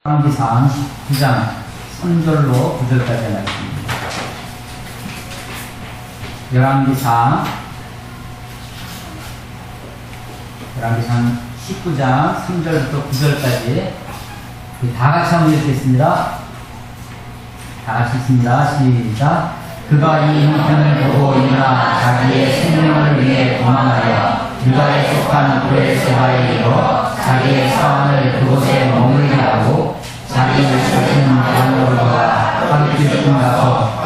열왕기상 9장 3절로 9절까지 말씀입니다. 열왕기상 19장 3절부터 9절까지 다 같이 한번 읽겠습니다. 다 같이 읽습니다. 시작. 그가 이 형편을 보고 일어나 자기의 생명을 위해 도망하여 유다에 속한 브에세바에 이르러 자기의 사원을 그곳에 머물게 하고 자기를 주신 장로들과 함께 가서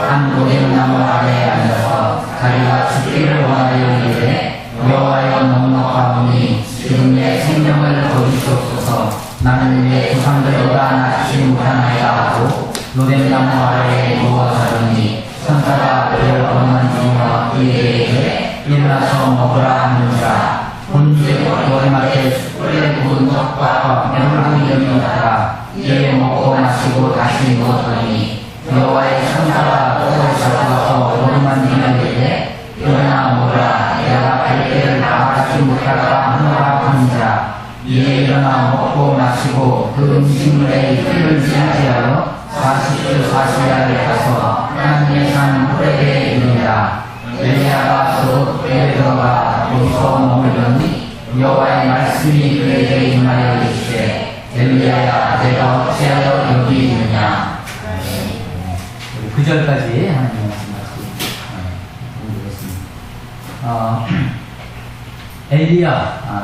한 모래나무 아래에 앉아서 자기가 죽기를 원하여 이르되 여호와여 넉넉하오니 지금 내 생명을 거두시옵소서. 나는 내 조상들보다 낫지 못하나이다 하고 로뎀나무 아래에 누워 자더니 천사가 그를 어루만지며 그에게 일어나서 먹으라 하는지라. 본즉 머리맡에 숯불에 구운 떡과 멸구 이름이 있더라. 이에 먹고 마시고 다시 누웠더니 여호와의 천사가 또 잡아서 어루만지며 이르되 일어나 먹으라. 내가 갈 때를 나가지 못할까 하노라 하는지라. 이에 일어나 먹고 마시고 그 음식물에 피를 지하여 40주 40야를 가서 하나님의 산 호렙에 이르니라. 엘리야가 곧 궤에 들어가 거기서 머물더니 여호와의 말씀이 그에게 임하여 이르시되 엘리야야 내가 어찌하여 여기 있느냐. 9절까지 하나님의 말씀 보겠습니다. 엘리야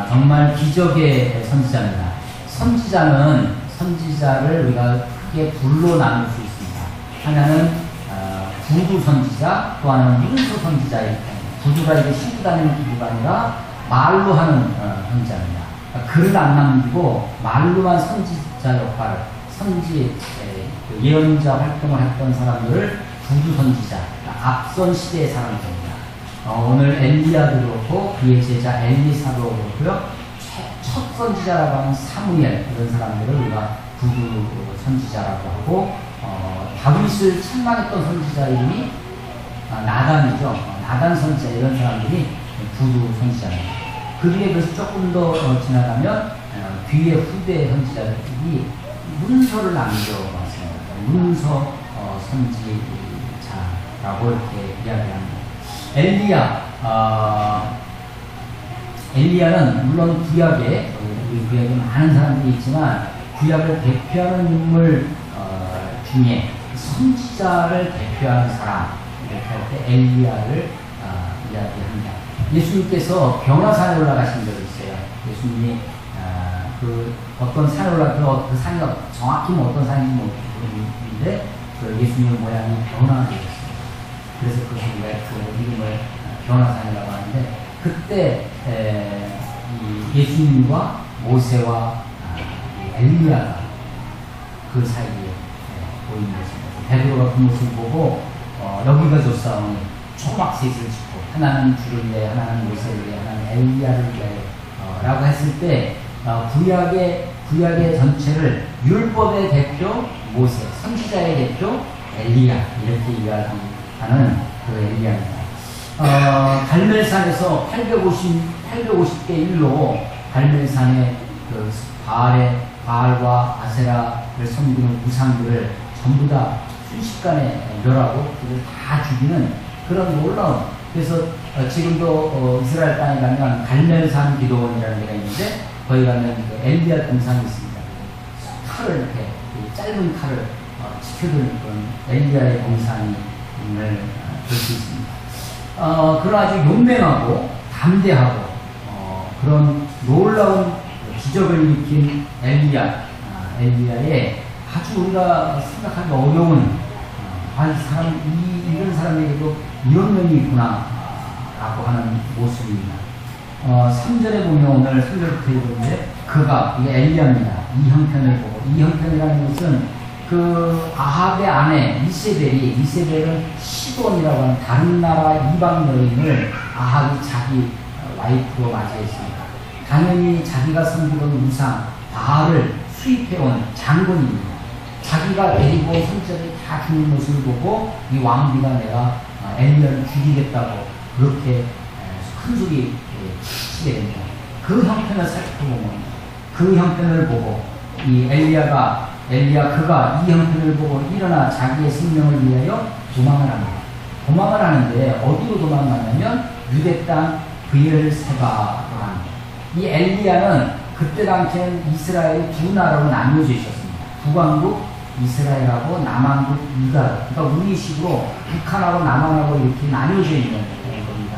정말 기적의 선지자입니다. 선지자를 우리가 크게 둘로 나눌 수 있습니다. 하나는 구두 선지자, 또 하나는 문서 선지자. 이렇게 구두가 이제 신고 다니는 구두가 아니라 말로 하는 선지자입니다. 그러니까 글을 안 남기고 말로만 선지자 역할을, 예언자 활동을 했던 사람들을 구두 선지자, 그러니까 앞선 시대의 사람들입니다. 오늘 엘리야도 그렇고 그의 제자 엘리사도 그렇고요. 첫 선지자라고 하는 사무엘, 이런 사람들을 우리가 구두 선지자라고 하고, 다윗을 책망했던 선지자 이름이 나단이죠. 나단 선지자, 이런 사람들이 구두 선지자입니다. 그 뒤에 그래서 조금 더 지나가면 뒤에 후대 선지자들이 문서를 남겨왔습니다. 문서 선지자라고 이렇게 이야기합니다. 엘리야는 물론 구약에 많은 사람들이 있지만 구약을 대표하는 인물 중에 선지자를 대표하는 사람, 이렇게 할 때 엘리야를 이야기합니다. 예수님께서 변화산에 올라가신 적이 있어요. 예수님이 그 어떤 산에 올라가서 그 산이 정확히 어떤 산인지 모르겠는데 그 예수님의 모양이 변화되었어요. 그래서 그 이름을 변화산이라고 하는데, 그때 이 예수님과 모세와 엘리야가 그 사이에 보이는 것입니다. 베드로가 그 모습을 보고 여기가 좋사오니 초막셋을 짓고 하나는 주를 위해, 하나는 모세를 위해, 하나는 엘리야를 위해 라고 했을 때 구약의 전체를 율법의 대표 모세, 선지자의 대표 엘리야, 이렇게 이야기하는 그 엘리야입니다. 갈멜산에서 850개 일로 갈멜산의 그 바알과 아세라를 섬기는 우상들을 전부 다 순식간에 멸하고 그들을 다 죽이는 그런 놀라운, 그래서 지금도 이스라엘 땅에 가면 갈멜산 기도원이라는 데가 있는데 거기 가면 그 엘리야 동상이 있습니다. 칼을 이렇게 짧은 칼을 지켜드는 그런 엘리야의 동상을 볼 수 있습니다. 그런 아주 용맹하고 담대하고 그런 놀라운 기적을 일으킨 엘리야의 아주 우리가 생각하기 어려운 이런 사람에게도 이런 면이 있구나 라고 하는 모습입니다. 3절에 보면 오늘 3절부터 읽었는데 이게 엘리야입니다. 이 형편을 보고, 이 형편이라는 것은 그 아합의 아내 이세벨은 시돈이라고 하는 다른 나라 이방 여인을 아합이 자기 와이프로 맞이했습니다. 당연히 자기가 섬기던 우상 바알을 수입해온 장군입니다. 자기가 데리고 선지자들이 다 죽는 모습을 보고 이 왕비가 내가 엘리야를 죽이겠다고 그렇게 큰 소리 치게 됩니다. 그 형편을 살펴보면, 그 형편을 보고 이 엘리야가 엘리야 그가 이 형편을 보고 일어나 자기의 생명을 위하여 도망을 합니다. 도망을 하는데 어디로 도망가냐면 유대 땅 브엘세바로 합니다. 이 엘리야는 그때 당시에는 이스라엘이 두 나라로 나뉘어져 있었습니다. 북왕국 이스라엘하고 남왕국 유다. 그러니까 우리식으로 북한하고 남한하고 이렇게 나뉘어져 있는 겁니다.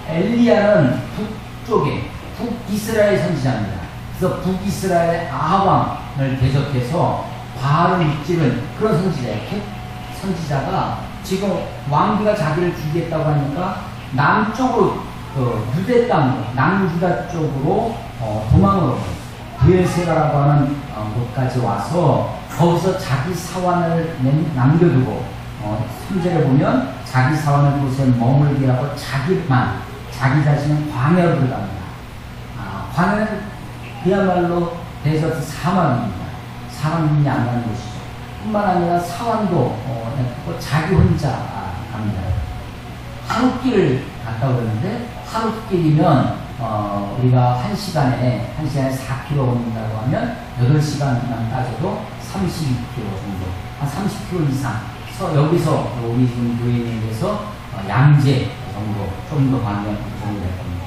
엘리야는 북쪽에 북이스라엘 선지자입니다. 그래서 북이스라엘의 아합왕을 대적해서 바알을 무찌른 그런 선지자예요. 선지자가 지금 왕비가 자기를 죽이겠다고 하니까 남쪽으로 유대 땅, 남유다 쪽으로 도망을 오고 브엘세바라고 하는 곳까지 와서 거기서 자기 사환을 남겨두고 3절에 보면 자기 사환을 곳에 머물게 하고 자기 자신은 광야로 들어갑니다. 광야는 그야말로 데저트 사막입니다. 사람이 안 가는 곳이죠. 뿐만 아니라 사환도 자기 혼자 갑니다. 하루길을 갔다 오는데 하루길이면 우리가 1시간에 4km 걷는다고 하면 8시간만 따져도 32km 정도, 한 30km 이상. 여기서 우리 지금 교회에 대해서 양재 정도, 좀 더 광야 정도 될 겁니다.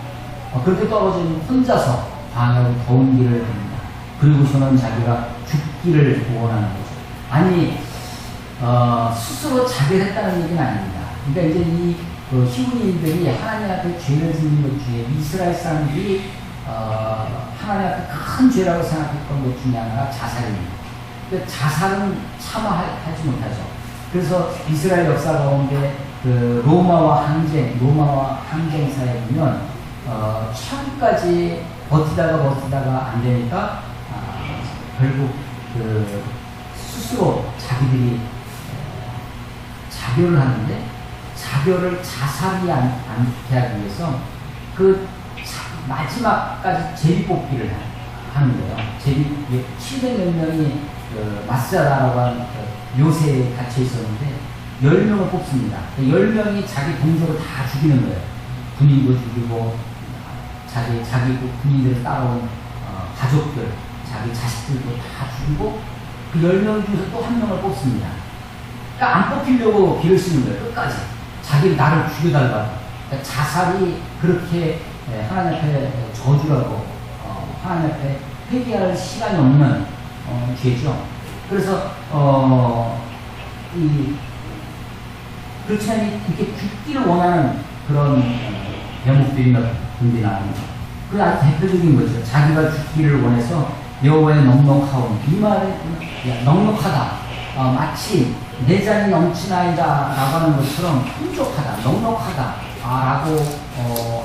그렇게 떨어진 혼자서 광야로 더운 길을 갑니다. 그리고서는 자기가 죽기를 원하는 거죠. 아니, 스스로 자결했다는 얘기는 아닙니다. 그러니까 이제 이 히브리인들이 하나님 앞에 죄를 짓는 것 중에 이스라엘 사람들이 하나님 앞에 큰 죄라고 생각했던 것 중에 하나가 자살입니다. 그러니까 자살은 참아하지 못하죠. 그래서 이스라엘 역사 가운데 로마와 항쟁사에 보면 처음까지 버티다가 안 되니까 결국 스스로 자기들이 자결을 하는데 자결을 자살이 않게 하기 위해서 마지막까지 제비뽑기를 하는 거예요. 700몇 명이 마스다라고 하는 요새에 갇혀 있었는데 10명을 뽑습니다. 10명이 자기 동족을 다 죽이는 거예요. 군인도 죽이고 자기 군인들을 따라온 가족들, 자기 자식들도 다 죽이고 그 10명 중에서 또 한 명을 뽑습니다. 그러니까 안 뽑히려고 길을 쓰는 거예요. 끝까지. 자기 나를 죽여달라고. 그러니까 자살이 그렇게 하나님 앞에 저주라고 하나님 앞에 회개할 시간이 없는 죄죠. 그래서 그렇지 않으면 이렇게 죽기를 원하는 그런 대목들이 몇 군데 나옵니다. 그 아주 대표적인 거죠. 자기가 죽기를 원해서 여호와의 넉넉하온. 이 말은 넉넉하다. 마치 내 잔이 넘치나이다 라고 하는 것처럼 풍족하다, 넉넉하다 라고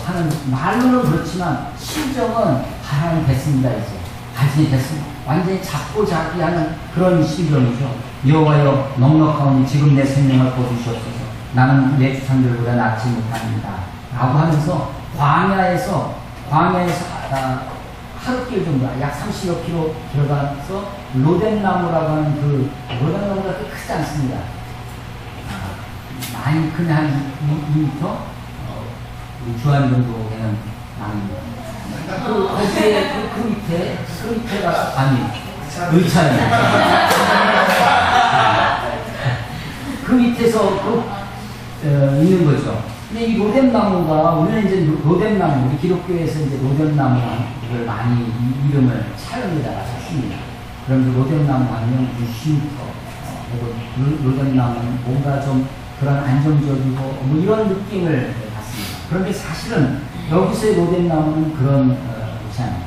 하는 말로는 그렇지만 심정은 하나님 됐습니다. 이제 가진이 됐습니다. 완전히 자포자기하는 그런 심정이죠. 여호와여 넉넉하오니 지금 내 생명을 거두시옵소서. 나는 내 주상들보다 낫지 못합니다 라고 하면서 광야에서 하루길 정도, 약 30여 킬로 들어가서 로뎀나무라고 하는 로뎀나무가 그렇게 크지 않습니다. 많이 큰 한 2m? 주한 정도 되는 나무입니다. 거기에 그 밑에가, 의찬이에요. 그 밑에서 있는 거죠. 근데 이 로뎀나무가, 우리는 이제 로뎀나무, 우리 기독교에서 이제 로뎀나무를 많이 이름을 차용에다가 썼습니다. 그런데 로뎀나무 하면 60m, 로뎀나무는 뭔가 좀 그런 안정적이고 뭐 이런 느낌을 받습니다. 그런데 사실은 여기서의 로뎀나무는 그런 것이 아니에요.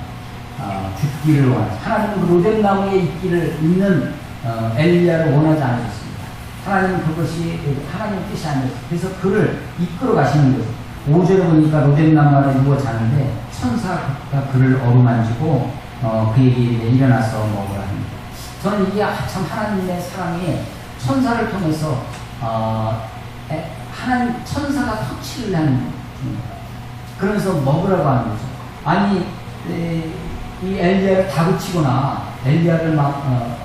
죽기를 원하죠. 하나님은 그 로뎀나무에 있는 엘리야를 원하지 않으셨습니다. 하나님은 그것이 하나님의 뜻이 아니었어요. 그래서 그를 이끌어 가시는 거죠. 5절에 보니까 로뎀나무 아래 누워 자는데 천사가 그를 어루만지고 그에게 일어나서 먹으라 합니다. 저는 이게 참 하나님의 사랑이 천사를 통해서 하나님 천사가 터치를 하는 거죠. 그러면서 먹으라고 하는 거죠. 아니 이 엘리야를 다그치거나 엘리야를 막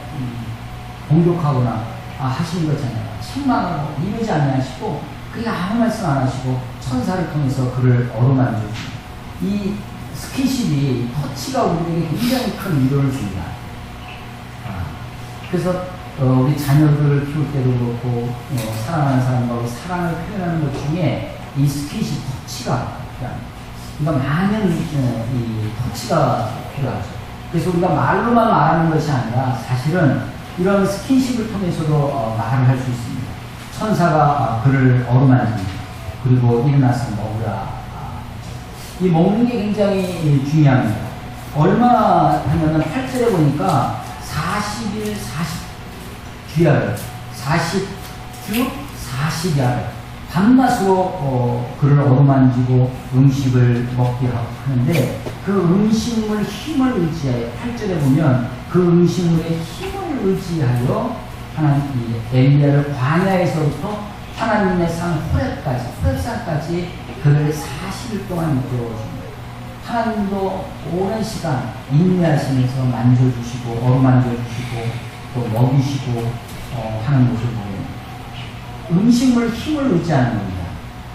공격하거나 하시는 거잖아요. 책망하고 이러지 아니하시고 그냥 아무 말씀 안 하시고 천사를 통해서 그를 어루만져 줍니다. 이 스킨십이 터치가 우리에게 굉장히 큰 위로를 줍니다. 그래서 우리 자녀들을 키울 때도 그렇고 사랑하는 사람하고 사랑을 표현하는 것 중에 이 스킨십 터치가 필요합니다. 그러니까 많은 이 터치가 필요하죠. 그래서 우리가 말로만 말하는 것이 아니라 사실은 이런 스킨십을 통해서도 말을 할 수 있습니다. 천사가 그를 어루만집니다. 그리고 일어나서 먹으라. 이 먹는 게 굉장히 중요합니다. 얼마나 하냐면 8절에 보니까 40일 40주야를 40주 40야를 밤낮으로 그를 어루만지고 음식을 먹게 하는데 그 음식물 힘을 의지하여 8절에 보면 그 음식물의 힘을 의지하여 하나님 엘리야를 광야에서부터 하나님의 산 호렙산까지 그를 40일 동안 이끌어줍니다. 하나님도 오랜 시간 인내하시면서 만져주시고 어루만져주시고 또 먹이시고 하는 모습을 보입니다. 음식물 힘을 의지하는 겁니다.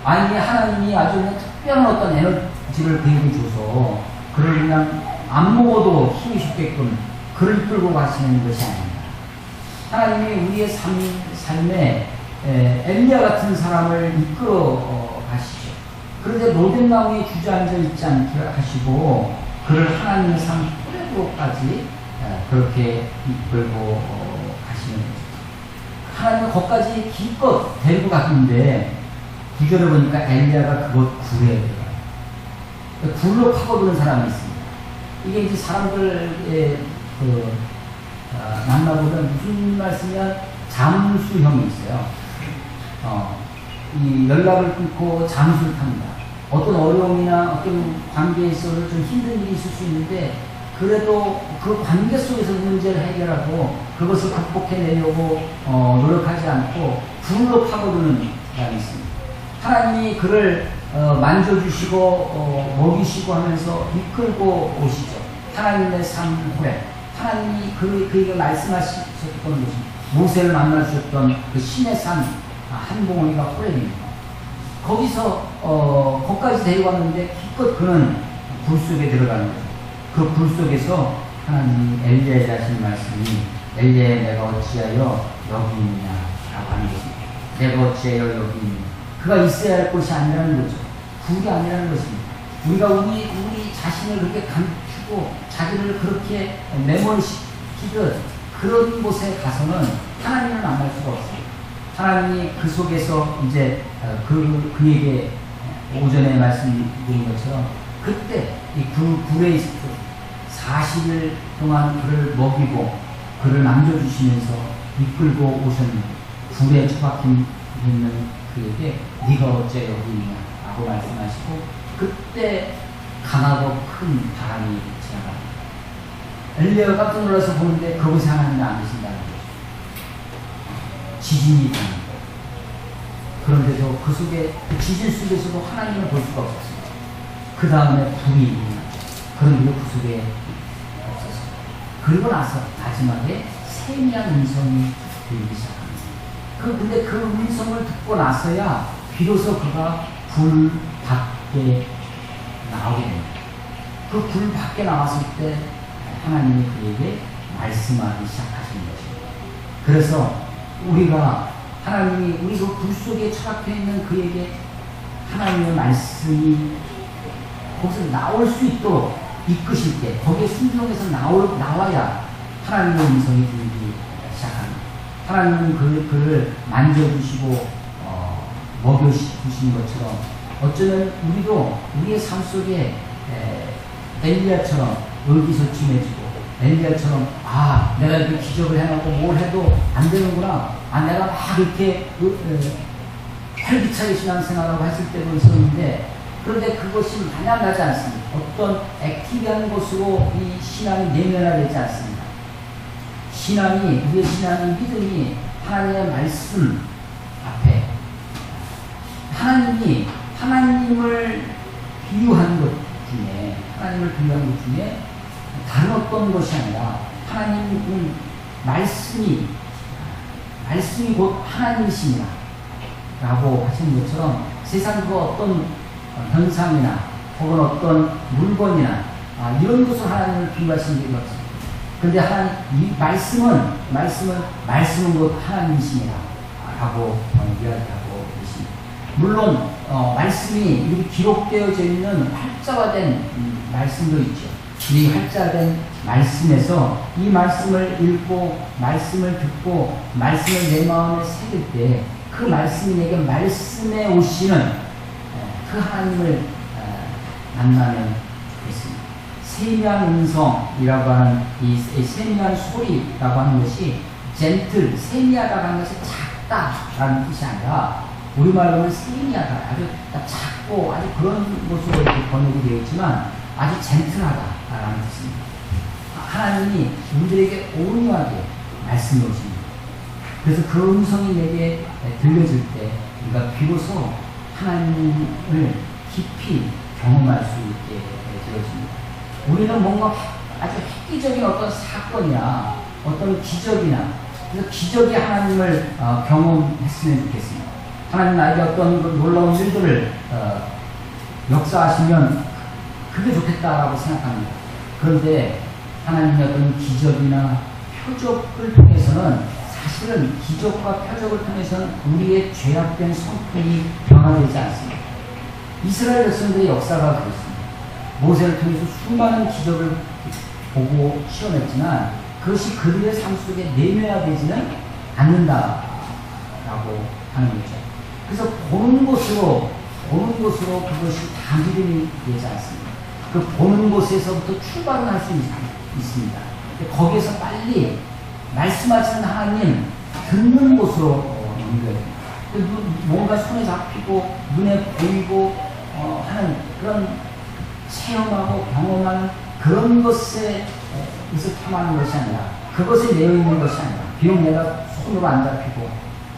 아니 하나님이 아주 특별한 어떤 에너지를 그에게 줘서 그를 그냥 안 먹어도 힘이 좋게끔 그를 끌고 가시는 것이 아닙니다. 하나님이 우리의 삶에 엘리야 같은 사람을 이끌어 가시죠. 그런데 로뎀나무에 주저앉아 있지 않게 하시고 그를 하나님의 삶 호렙으로까지 그렇게 이끌고 가시는 거죠. 하나님은 거기까지 기껏 데리고 갔는데 9절에 보니까 엘리야가 그곳 굴에 들어가요. 굴로 파고드는 사람이 있습니다. 이게 이제 사람들의 만나보면 무슨 말씀이면 잠수형이 있어요. 이 연락을 끊고 잠수를 탑니다. 어떤 어려움이나 어떤 관계에 있어서 좀 힘든 일이 있을 수 있는데 그래도 그 관계 속에서 문제를 해결하고 그것을 극복해내려고 노력하지 않고 불로 파고드는 사람이 있습니다. 하나님이 그를 만져주시고 먹이시고 하면서 이끌고 오시죠. 하나님의 삶 호렙. 하나님이 그에게 말씀하셨던 것이 모세를 만나주셨던 그 신의 산 한 봉우리가 호렙입니다. 거기서 거기까지 데려갔는데 기껏 그는 불 속에 들어가는 거죠. 그 불 속에서 하나님이 엘리야에게 하신 말씀이 엘리야 내가 어찌하여 여기 있느냐라고 하는 것입니다. 내가 어찌하여 여기 있느냐. 그가 있어야 할 곳이 아니라는 거죠. 굴이 아니라는 것입니다. 우리가 우리 자신을 그렇게 감추고 자기를 그렇게 매몰시키듯 그런 곳에 가서는 하나님을 만날 수가 없습니다. 하나님이 그 속에서 이제 그에게 오전에 말씀드린 것처럼 그때 이 굴에 있을 때 40일 동안 그를 먹이고 그를 남겨주시면서 이끌고 오셨는데 굴에 처박혀 있는 그에게 네가 어째 여기 있냐라고 말씀하시고 그때 강하고 큰 바람이 지나갑니다. 엘리야가 깜짝 놀라서 보는데 그곳에 하나님이 안 계신다는 거죠. 지진이 일어나는 거예요. 그런데도 그 속에 그 지진 속에서도 하나님을 볼 수가 없었어요. 그 다음에 불이 일어나죠. 그런데도 그 속에 없었어요. 그리고 나서 마지막에 세미한 음성이 들리기 시작합니다. 근데 그 음성을 듣고 나서야 비로소 그가 불 밖에 나오게 됩니다. 그 불 밖에 나왔을 때 하나님이 그에게 말씀하기 시작하신 것입니다. 그래서 우리가 하나님이 우리 그 불 속에 처박혀 있는 그에게 하나님의 말씀이 거기서 나올 수 있도록 이끄실 때 거기에 순종해서 나와야 하나님의 음성이 들리기 시작합니다. 하나님은 그를 만져주시고 먹여주신 것처럼 어쩌면 우리도 우리의 삶 속에 엘리야처럼 의기소침해지고 엘리야처럼 내가 이렇게 기적을 해놓고 뭘 해도 안 되는구나. 내가 막 이렇게 활기차게 신앙생활하고 했을 때도 있었는데 그런데 그것이 마냥 나지 않습니다. 어떤 액티비한 것으로 이 신앙이 내면화되지 않습니다. 우리의 신앙이 믿음이 하나님의 말씀 앞에 하나님을 비유한 것 중에 다른 어떤 것이 아니라 하나님은 말씀이 곧 하나님이시니라 라고 하신 것처럼 세상 그 어떤 현상이나 혹은 어떤 물건이나 이런 것을 하나님을 비유하신 게 없습니다. 그런데 하나님, 이 말씀은 곧 하나님이십니다. 라고 이야기하고 계십니다. 물론, 말씀이 이렇게 기록되어져 있는 활자화된 말씀도 있죠. 이 활자된 말씀에서 이 말씀을 읽고, 말씀을 듣고, 말씀을 내 마음에 새길 때, 그 말씀이 내게 말씀에 오시는 그 하나님을 만나면 좋겠습니다. 세미한 음성이라고 하는 이 세미한 소리라고 하는 것이 젠틀, 세미하다고 하는 것이 작다라는 뜻이 아니라 우리말로는 세미하다, 아주 작고 아주 그런 것으로 이렇게 번역이 되어 있지만 아주 젠틀하다라는 뜻입니다. 하나님이 우리들에게 온유하게 말씀해 오십니다. 그래서 그 음성이 내게 들려질 때 우리가 비로소 하나님을 깊이 경험할 수 있게 되어집니다. 우리는 뭔가 아주 획기적인 어떤 사건이나 어떤 기적이나 그래서 기적이 하나님을 경험했으면 좋겠습니다. 하나님 나에게 어떤 놀라운 일들을 역사하시면 그게 좋겠다라고 생각합니다. 그런데 하나님의 어떤 기적이나 표적을 통해서는 사실은 기적과 표적을 통해서는 우리의 죄악된 성품이 변화되지 않습니다. 이스라엘 백성들의 역사가 그렇습니다. 모세를 통해서 수많은 기적을 보고 시험했지만 그것이 그들의 삶 속에 내면화되지는 않는다라고 하는 거죠. 그래서 보는 곳으로 그것이 다 믿음이 되지 않습니다. 그 보는 곳에서부터 출발을 할 수 있습니다. 거기에서 빨리 말씀하시는 하나님 듣는 곳으로 옮겨야 됩니다. 뭔가 손에 잡히고 눈에 보이고 하는 그런 체험하고 경험하는 그런 것에 탐하는 것이 아니라 그것에 내어 있는 것이 아니라 비록 내가 손으로 안 잡히고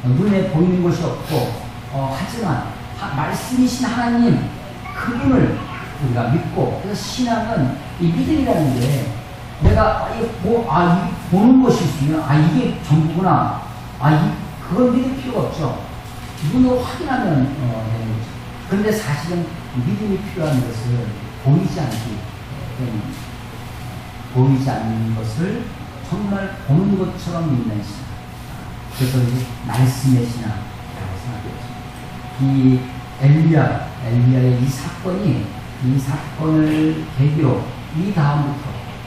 눈에 보이는 것이 없고 하지만 말씀이신 하나님 그분을 우리가 믿고 그래서 신앙은 이 믿음이라는 게 내가 보는 것이 있으면 이게 전부구나 그건 믿을 필요가 없죠. 눈으로 확인하면 되는 거죠. 그런데 사실은 믿음이 필요한 것을 보이지 않는 것을 정말 보는 것처럼 믿는 신앙. 그래서 이제 말씀의 신앙이라고 생각했습니다. 이 엘리야의 이 사건을 계기로 이 다음부터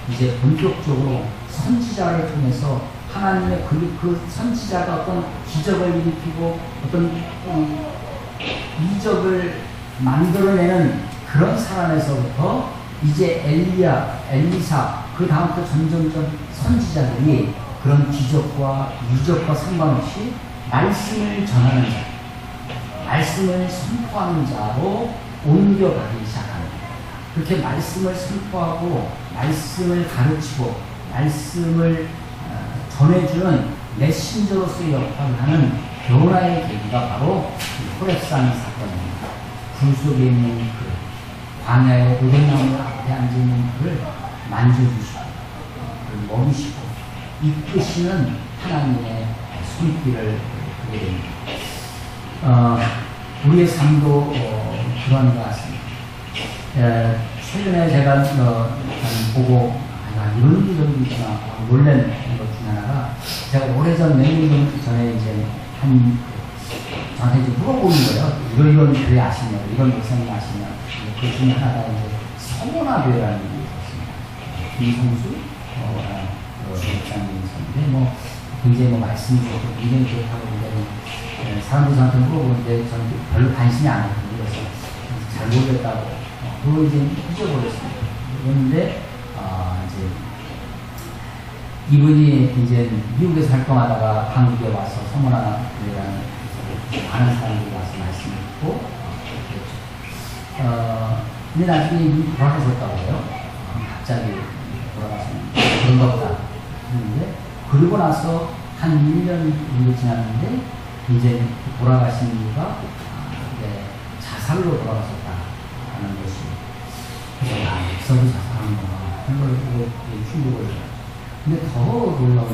이제 본격적으로 선지자를 통해서 하나님의 그 선지자가 어떤 기적을 일으키고 어떤 이적을 만들어내는 그런 사람에서부터 이제 엘리사 그 다음부터 점점점 선지자들이 그런 기적과 이적과 상관없이 말씀을 전하는 자, 말씀을 선포하는 자로 옮겨가기 시작합니다. 그렇게 말씀을 선포하고 말씀을 가르치고 말씀을 전해주는 메신저로서의 역할을 하는 변화의 계기가 바로 호렙산 사건입니다. 불 속에 있는 그 광야의 오백나무 앞에 앉아있는 그를 만져주시고 그를 먹이시고 이끄시는 하나님의 손길을 보게 됩니다. 우리의 삶도 그런 것 같습니다. 최근에 제가 보고 이런 일이 있구나 놀란 것 중에 하나가 제가 오래전 몇 년 전에 이제 저한테 이제 물어보는 거예요. 이런 교회 아시냐, 이런 목사님 아시냐. 그 중에 하나가 이제 서문화교회라는 게 있었습니다. 김성수 목사님이셨는데 굉장히 말씀이 좋고 굉장히 좋다고 굉장히 사람들이 저한테 물어보는데 저는 별로 관심이 안 했거든요. 그래서 잘 모르겠다고 그걸 이제 잊어버렸습니다. 그런데 이제 이분이 이제 미국에서 활동하다가 한국에 와서 서문화교회라는 많은 사람들이 와서 말씀을 듣고 그랬죠. 근데 나중에 이분이 돌아가셨다고 해요. 갑자기 돌아가셨는데 그런가 보다 했는데 그리고 나서 한 1년 정도 지났는데 이제 돌아가신 이유가 자살로 돌아가셨다는 것이 그래서 목사도 자살한 거가 한 걸 보고 충격을 해요. 근데 더 놀라운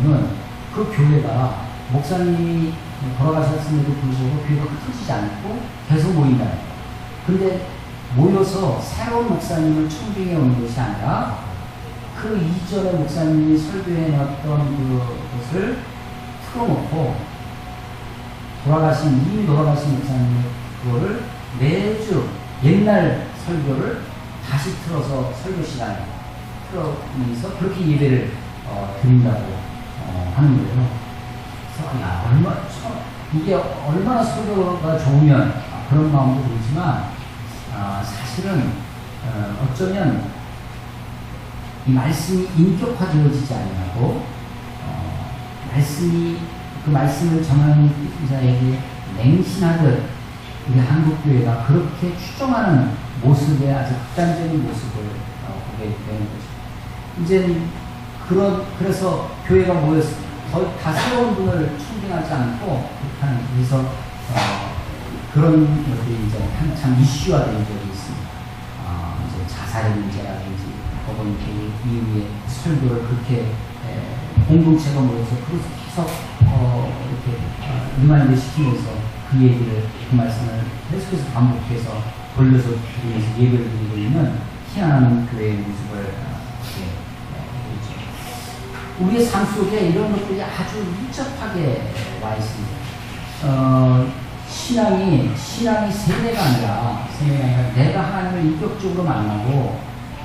거는 그 교회가 목사님이 돌아가셨음에도 불구하고 교회가 흩어지지 않고 계속 모인다. 근데 모여서 새로운 목사님을 청빙해 오는 것이 아니라 그 이전에 목사님이 설교해 놨던 그것을 틀어놓고 이미 돌아가신 목사님의 그거를 매주 옛날 설교를 다시 틀어서 설교 시간에 틀어면서 그렇게 예배를 드린다고 하는 거예요. 그래서 이게 얼마나 설교가 좋으면 그런 마음도 들지만 사실은 어쩌면 이 말씀이 인격화되어지지 아니하고 그 말씀을 전하는 자에게 맹신하듯 우리 한국교회가 그렇게 추종하는 모습의 아주 극단적인 모습을 보게 되는 거죠. 이제 그래서 교회가 모였습니다. 다 새로운 분을 충동하지 않고 그래서 그런 것들이 이제 한참 이슈화된 적이 있습니다. 이제 자살의 문제라든지 혹은 그 이후에 설교를 그렇게 공동체가 모여서 계속 이렇게 리마인드 시키면서 그 얘기를 그 말씀을 계속해서 반복해서 돌려서 드리면서 예배를 드리고 있는 희한한 교회의 모습을 우리의 삶 속에 이런 것들이 아주 밀접하게 와 있습니다. 신앙이 세뇌가 아니라 내가 하나님을 인격적으로 만나고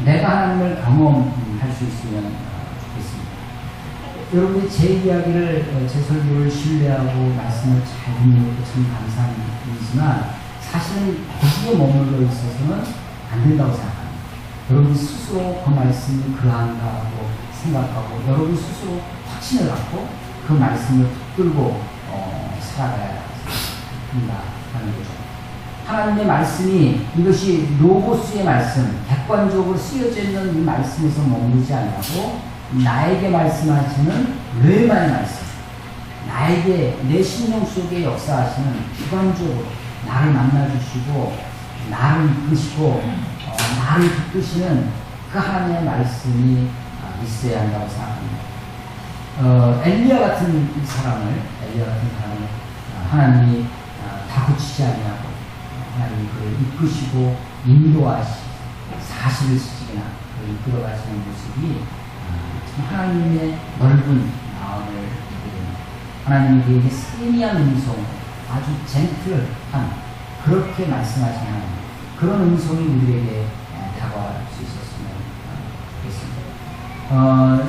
내가 하나님을 경험할 수 있으면 좋겠습니다. 여러분이 제 이야기를, 제 설교를 신뢰하고 말씀을 잘 듣는 것도 참 감사한 일이지만 사실은 거기에 머물러 있어서는 안 된다고 생각합니다. 여러분 스스로 그 말씀이 그한가 하고 생각하고 여러분 스스로 확신을 갖고 그 말씀을 붙들고 살아가야 한다는 거죠. 하나님의 말씀이 이것이 로고스의 말씀, 객관적으로 쓰여져 있는 이 말씀에서 머무르지 아니하고 나에게 말씀하시는 뇌마의 말씀, 나에게 내 심령 속에 역사하시는 주관적으로 나를 만나주시고 나를 이끄시고 나를 붙드시는 그 하나님의 말씀이 있어야 한다고 생각합니다. 엘리야 같은 사람을 하나님이 다그치지 아니하고 하나님이 그를 이끄시고 인도하시고 사실을 지키나 그를 이끌어가시는 모습이 참 하나님의 넓은 마음을 보여줍니다. 하나님이 그에게 세미한 음성, 아주 젠틀한 그렇게 말씀하시는 하나님, 그런 음성이 우리에게 다가갈 수 있었으면 좋겠습니다.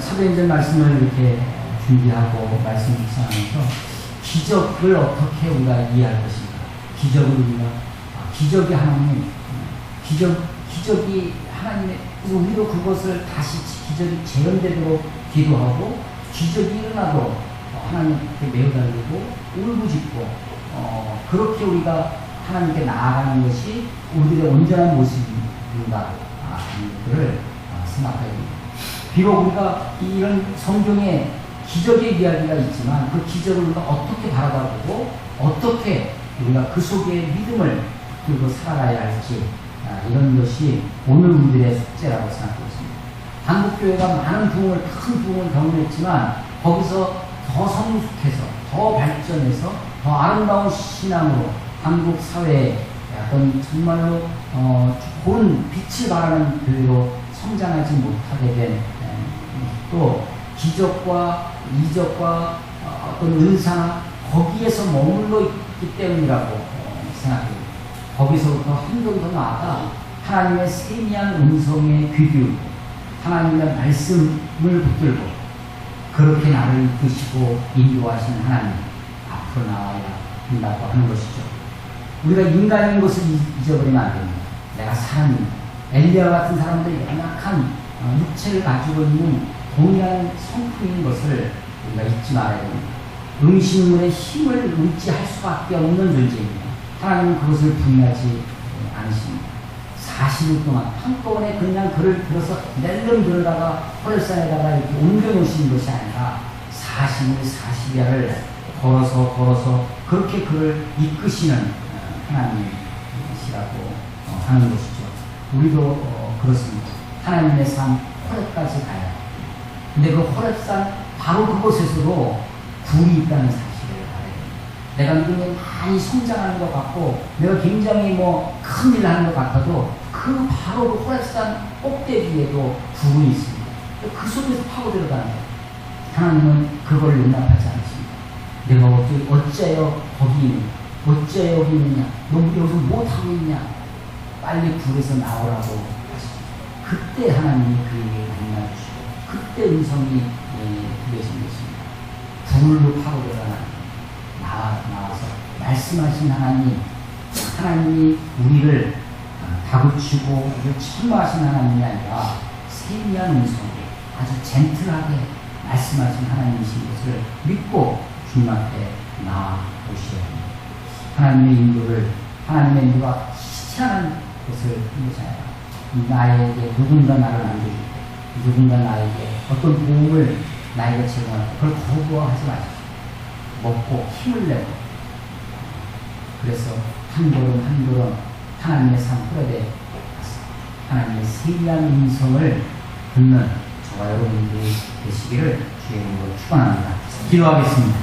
사도행전 말씀을 이렇게 준비하고 말씀 묵상하면서 기적을 어떻게 우리가 이해할 것인가? 기적이 하나님, 기적이 하나님의, 우리도 그것을 다시 기적이 재현되도록 기도하고 기적이 일어나도 하나님께 매우 달리고 울부짖고 그렇게 우리가 하나님께 나아가는 것이 우리들의 온전한 모습인가 하는 것들을 생각해야 됩니다. 비록 우리가 이런 성경에 기적의 이야기가 있지만 그 기적을 우리가 어떻게 바라보고 어떻게 우리가 그 속에 믿음을 들고 살아가야 할지 이런 것이 오늘 우리들의 숙제라고 생각하고 있습니다. 한국교회가 많은 큰 부흥을 경험했지만 거기서 더 성숙해서 더 발전해서 더 아름다운 신앙으로 한국 사회에 어떤 정말로 좋은 빛을 발하는 교회로 성장하지 못하게 된 또 기적과 이적과 어떤 은사 거기에서 머물러 있기 때문이라고 생각합니다. 거기서부터 한 번 더 나아가 하나님의 세미한 음성에 귀 기울고 하나님의 말씀을 붙들고 그렇게 나를 이끄시고 인도하시는 하나님 앞으로 나아야 한다고 하는 것이죠. 우리가 인간인 것을 잊어버리면 안 됩니다. 내가 사람입니다. 엘리야 같은 사람들이 연약한 육체를 가지고 있는 동일한 성품인 것을 우리가 잊지 말아야 됩니다. 음식물의 힘을 의지할 수밖에 없는 존재입니다. 하나님은 그것을 부인하지 않으십니다. 40일 동안 한꺼번에 그냥 그를 들어서 낼름 들어다가 헐산에다가 이렇게 옮겨놓으신 것이 아니라 40일 40야를 걸어서 그렇게 그를 이끄시는 하나님이시라고 하는 것이죠. 우리도 그렇습니다. 하나님의 산 호렙까지 가야 합니다. 근데 그 호렙산 바로 그곳에서도 굴이 있다는 사실을 알아야 됩니다. 내가 믿음이 많이 성장하는 것 같고 내가 굉장히 큰일 하는 것 같아도 그 바로 그 호렙산 꼭대기에도 굴이 있습니다. 그 속에서 파고들어가는 거예요. 하나님은 그걸 용납하지 않습니다. 내가 어째요 거기 있느냐? 어째 여기 있느냐? 너 여기서 못하고 있냐? 빨리 불에서 나오라고 하십니다. 그때 하나님이 그에게 만나주시고 그때 음성이 들려진 것입니다. 불로 파고들어가 나와서 말씀하신 하나님이 우리를 다그치고 우리를 침노하신 하나님이 아니라 세미한 음성으로 아주 젠틀하게 말씀하신 하나님이신 것을 믿고 주님 앞에 나아오셔야 합니다. 하나님의 인도가 희한한 것을 힘내잖아요. 나에게 누군가 나를 남겨줄 때, 누군가 나에게 어떤 도움을 나에게 제공할 때, 그걸 거부하지 마십시오. 먹고 힘을 내고, 그래서 한 걸음 한 걸음 하나님의 삶 풀어내 하나님의 세미한 음성을 듣는 저와 여러분들이 되시기를 주의 이름으로 축원합니다. 기도하겠습니다.